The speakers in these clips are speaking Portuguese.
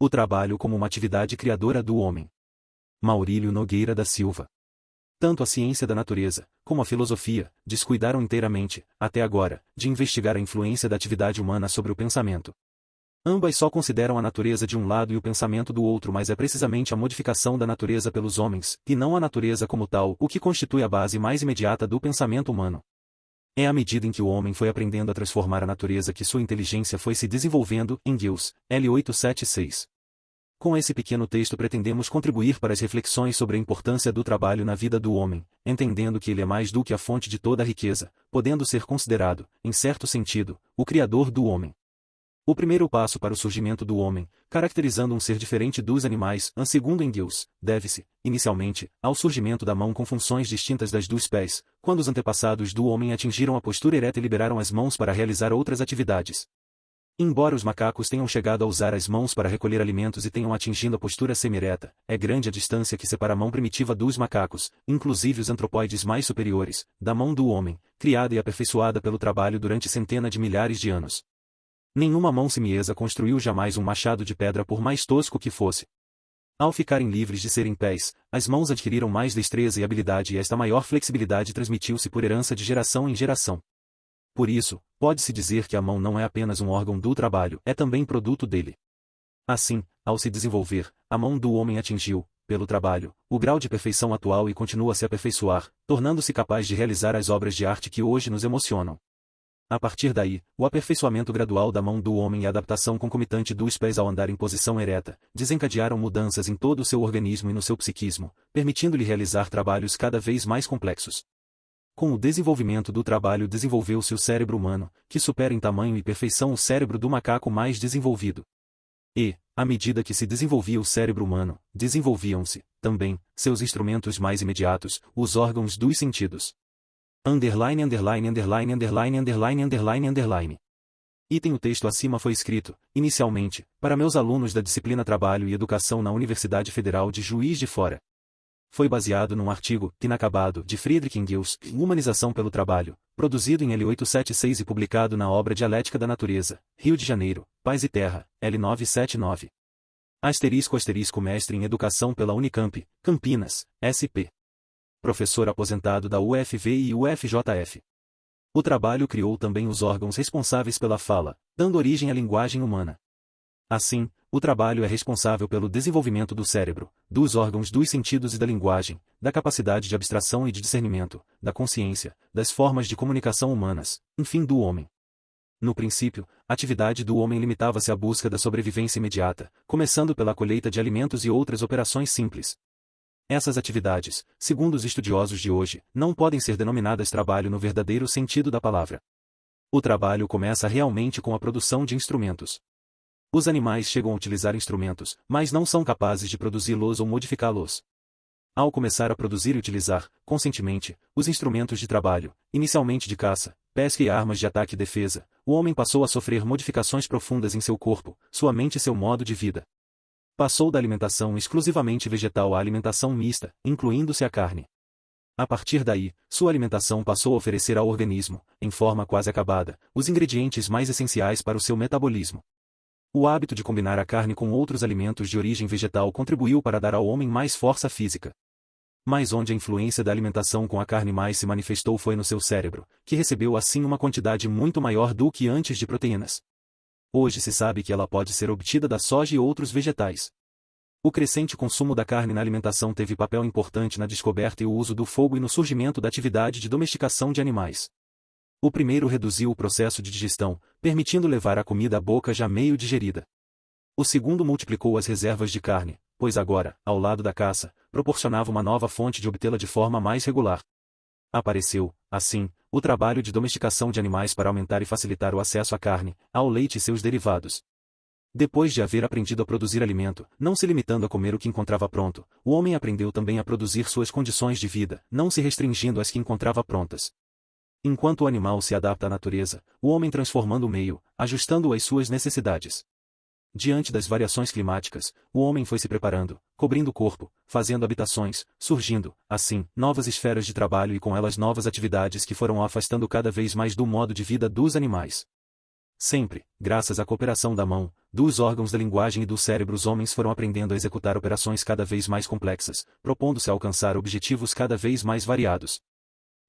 O trabalho como uma atividade criadora do homem. Maurílio Nogueira da Silva. Tanto a ciência da natureza, como a filosofia, descuidaram inteiramente, até agora, de investigar a influência da atividade humana sobre o pensamento. Ambas só consideram a natureza de um lado e o pensamento do outro, mas é precisamente a modificação da natureza pelos homens, e não a natureza como tal, o que constitui a base mais imediata do pensamento humano. É à medida em que o homem foi aprendendo a transformar a natureza que sua inteligência foi se desenvolvendo, em Giles, L876. Com esse pequeno texto pretendemos contribuir para as reflexões sobre a importância do trabalho na vida do homem, entendendo que ele é mais do que a fonte de toda a riqueza, podendo ser considerado, em certo sentido, o criador do homem. O primeiro passo para o surgimento do homem, caracterizando um ser diferente dos animais, segundo Engels, deve-se, inicialmente, ao surgimento da mão com funções distintas das dos pés, quando os antepassados do homem atingiram a postura ereta e liberaram as mãos para realizar outras atividades. Embora os macacos tenham chegado a usar as mãos para recolher alimentos e tenham atingido a postura semi-ereta, é grande a distância que separa a mão primitiva dos macacos, inclusive os antropóides mais superiores, da mão do homem, criada e aperfeiçoada pelo trabalho durante centenas de milhares de anos. Nenhuma mão simiesa construiu jamais um machado de pedra por mais tosco que fosse. Ao ficarem livres de serem pés, as mãos adquiriram mais destreza e habilidade e esta maior flexibilidade transmitiu-se por herança de geração em geração. Por isso, pode-se dizer que a mão não é apenas um órgão do trabalho, é também produto dele. Assim, ao se desenvolver, a mão do homem atingiu, pelo trabalho, o grau de perfeição atual e continua a se aperfeiçoar, tornando-se capaz de realizar as obras de arte que hoje nos emocionam. A partir daí, o aperfeiçoamento gradual da mão do homem e a adaptação concomitante dos pés ao andar em posição ereta, desencadearam mudanças em todo o seu organismo e no seu psiquismo, permitindo-lhe realizar trabalhos cada vez mais complexos. Com o desenvolvimento do trabalho desenvolveu-se o cérebro humano, que supera em tamanho e perfeição o cérebro do macaco mais desenvolvido. E, à medida que se desenvolvia o cérebro humano, desenvolviam-se, também, seus instrumentos mais imediatos, os órgãos dos sentidos. Underline, underline, underline, underline, underline, underline, underline. Item: o texto acima foi escrito, inicialmente, para meus alunos da disciplina Trabalho e Educação na Universidade Federal de Juiz de Fora. Foi baseado num artigo, inacabado, de Friedrich Engels, Humanização pelo Trabalho, produzido em L876 e publicado na obra Dialética da Natureza, Rio de Janeiro, Paz e Terra, L979. Mestre em Educação pela Unicamp, Campinas, SP. Professor aposentado da UFV e UFJF. O trabalho criou também os órgãos responsáveis pela fala, dando origem à linguagem humana. Assim, o trabalho é responsável pelo desenvolvimento do cérebro, dos órgãos dos sentidos e da linguagem, da capacidade de abstração e de discernimento, da consciência, das formas de comunicação humanas, enfim, do homem. No princípio, a atividade do homem limitava-se à busca da sobrevivência imediata, começando pela colheita de alimentos e outras operações simples. Essas atividades, segundo os estudiosos de hoje, não podem ser denominadas trabalho no verdadeiro sentido da palavra. O trabalho começa realmente com a produção de instrumentos. Os animais chegam a utilizar instrumentos, mas não são capazes de produzi-los ou modificá-los. Ao começar a produzir e utilizar, conscientemente, os instrumentos de trabalho, inicialmente de caça, pesca e armas de ataque e defesa, o homem passou a sofrer modificações profundas em seu corpo, sua mente e seu modo de vida. Passou da alimentação exclusivamente vegetal à alimentação mista, incluindo-se a carne. A partir daí, sua alimentação passou a oferecer ao organismo, em forma quase acabada, os ingredientes mais essenciais para o seu metabolismo. O hábito de combinar a carne com outros alimentos de origem vegetal contribuiu para dar ao homem mais força física. Mas onde a influência da alimentação com a carne mais se manifestou foi no seu cérebro, que recebeu assim uma quantidade muito maior do que antes de proteínas. Hoje se sabe que ela pode ser obtida da soja e outros vegetais. O crescente consumo da carne na alimentação teve papel importante na descoberta e o uso do fogo e no surgimento da atividade de domesticação de animais. O primeiro reduziu o processo de digestão, permitindo levar a comida à boca já meio digerida. O segundo multiplicou as reservas de carne, pois agora, ao lado da caça, proporcionava uma nova fonte de obtê-la de forma mais regular. Apareceu, assim, o trabalho de domesticação de animais para aumentar e facilitar o acesso à carne, ao leite e seus derivados. Depois de haver aprendido a produzir alimento, não se limitando a comer o que encontrava pronto, o homem aprendeu também a produzir suas condições de vida, não se restringindo às que encontrava prontas. Enquanto o animal se adapta à natureza, o homem transformando o meio, ajustando-o às suas necessidades. Diante das variações climáticas, o homem foi se preparando, cobrindo o corpo, fazendo habitações, surgindo, assim, novas esferas de trabalho e com elas novas atividades que foram o afastando cada vez mais do modo de vida dos animais. Sempre, graças à cooperação da mão, dos órgãos da linguagem e do cérebro os homens foram aprendendo a executar operações cada vez mais complexas, propondo-se a alcançar objetivos cada vez mais variados.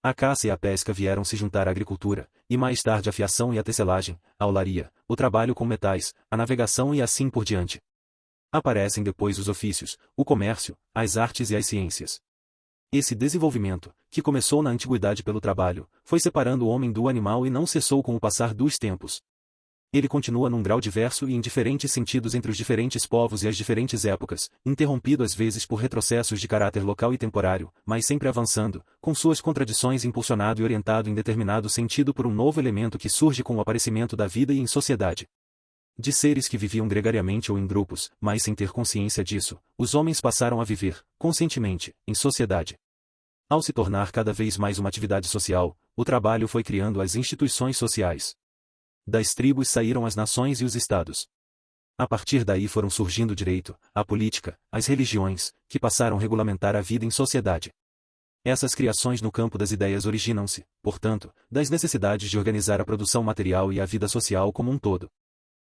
A caça e a pesca vieram se juntar à agricultura, e mais tarde a fiação e a tecelagem, a olaria, o trabalho com metais, a navegação e assim por diante. Aparecem depois os ofícios, o comércio, as artes e as ciências. Esse desenvolvimento, que começou na antiguidade pelo trabalho, foi separando o homem do animal e não cessou com o passar dos tempos. Ele continua num grau diverso e em diferentes sentidos entre os diferentes povos e as diferentes épocas, interrompido às vezes por retrocessos de caráter local e temporário, mas sempre avançando, com suas contradições impulsionado e orientado em determinado sentido por um novo elemento que surge com o aparecimento da vida e em sociedade. De seres que viviam gregariamente ou em grupos, mas sem ter consciência disso, os homens passaram a viver, conscientemente, em sociedade. Ao se tornar cada vez mais uma atividade social, o trabalho foi criando as instituições sociais. Das tribos saíram as nações e os estados. A partir daí foram surgindo o direito, a política, as religiões, que passaram a regulamentar a vida em sociedade. Essas criações no campo das ideias originam-se, portanto, das necessidades de organizar a produção material e a vida social como um todo.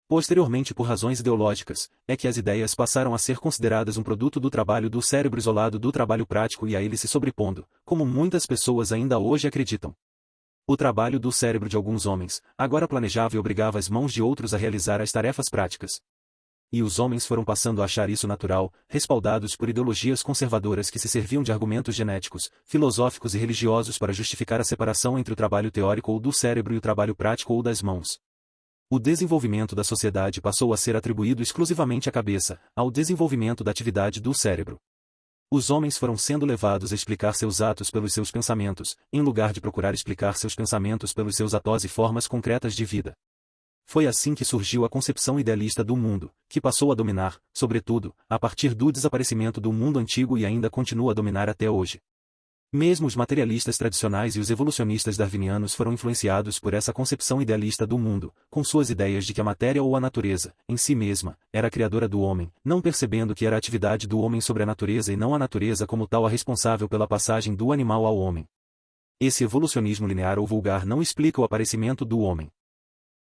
Posteriormente, por razões ideológicas, é que as ideias passaram a ser consideradas um produto do trabalho do cérebro isolado do trabalho prático e a ele se sobrepondo, como muitas pessoas ainda hoje acreditam. O trabalho do cérebro de alguns homens, agora planejava e obrigava as mãos de outros a realizar as tarefas práticas. E os homens foram passando a achar isso natural, respaldados por ideologias conservadoras que se serviam de argumentos genéticos, filosóficos e religiosos para justificar a separação entre o trabalho teórico ou do cérebro e o trabalho prático ou das mãos. O desenvolvimento da sociedade passou a ser atribuído exclusivamente à cabeça, ao desenvolvimento da atividade do cérebro. Os homens foram sendo levados a explicar seus atos pelos seus pensamentos, em lugar de procurar explicar seus pensamentos pelos seus atos e formas concretas de vida. Foi assim que surgiu a concepção idealista do mundo, que passou a dominar, sobretudo, a partir do desaparecimento do mundo antigo e ainda continua a dominar até hoje. Mesmo os materialistas tradicionais e os evolucionistas darwinianos foram influenciados por essa concepção idealista do mundo, com suas ideias de que a matéria ou a natureza, em si mesma, era a criadora do homem, não percebendo que era a atividade do homem sobre a natureza e não a natureza como tal a responsável pela passagem do animal ao homem. Esse evolucionismo linear ou vulgar não explica o aparecimento do homem.